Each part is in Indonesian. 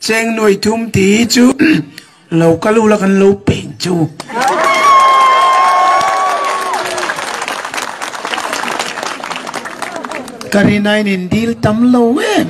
cheng nuôi thum tí chú lâu cá lu là cần lâu bền chú cái này nên deal tắm lâu em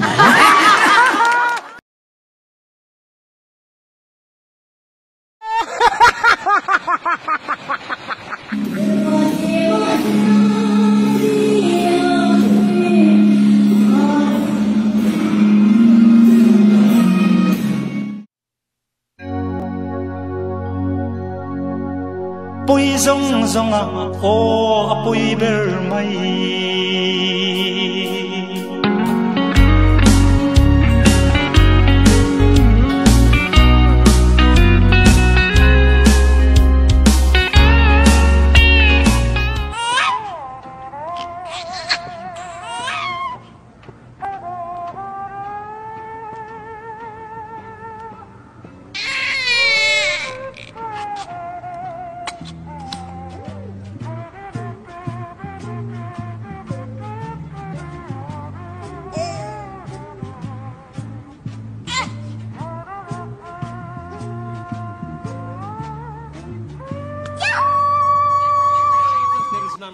Pui zong zong a o a pui ber mai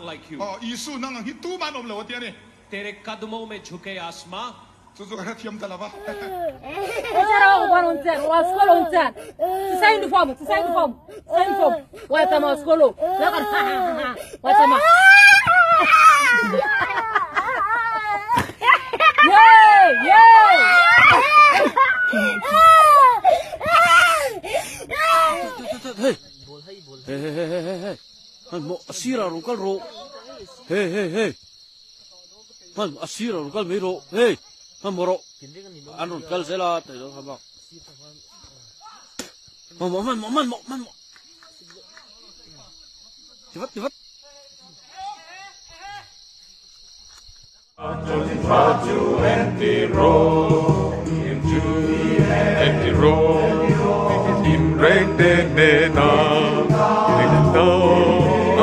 like you. Oh, Isu nang hitu man om lewat ya nih. तेरे कदमों में झुके आसमां. Susu kena tiam talaba. Cara aku baru uncer, wah sekolah uncer. Saya uniform, saya uniform, saya uniform. Wah sama sekolah, jangan wah sama. Yey, yey. Hey. Mo asira rungkal ro. Hey. Man asira rungkal mero. Hey. Moro. Anu kal sela tayo habak. Man. Tibat. To empty road, into empty road, impregnena,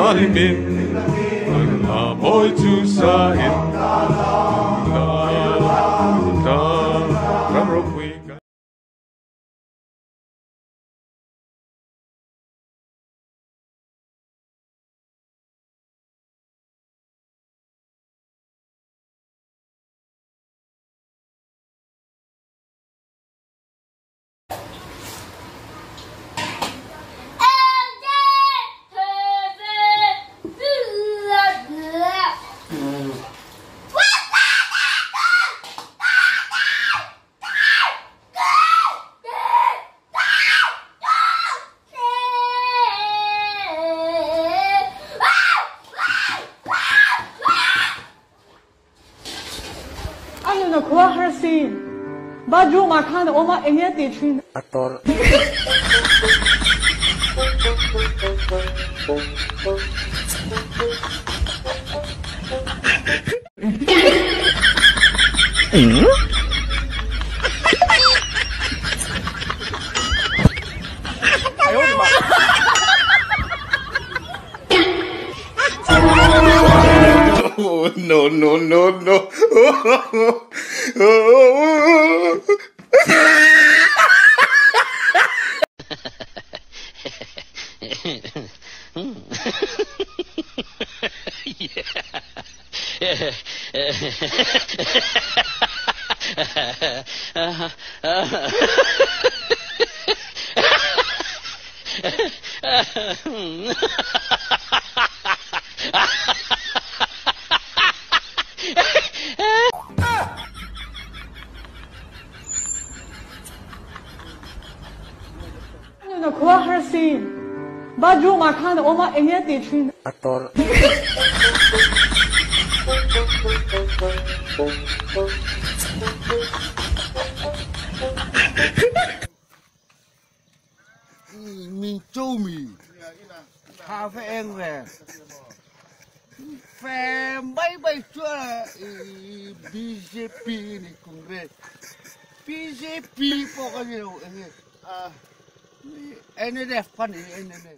alimin, boy to sahin, Kuah harsi, baju makan oma enggak dicun. Ator. Oh, no. Kuah harsi, baju makan oma enggak dicun. Ator. Mình châu mì, cà phê em về, phê bay chua là BJP này cũng về, BJP có cái gì đâu anh ấy đẹp con này anh ấy.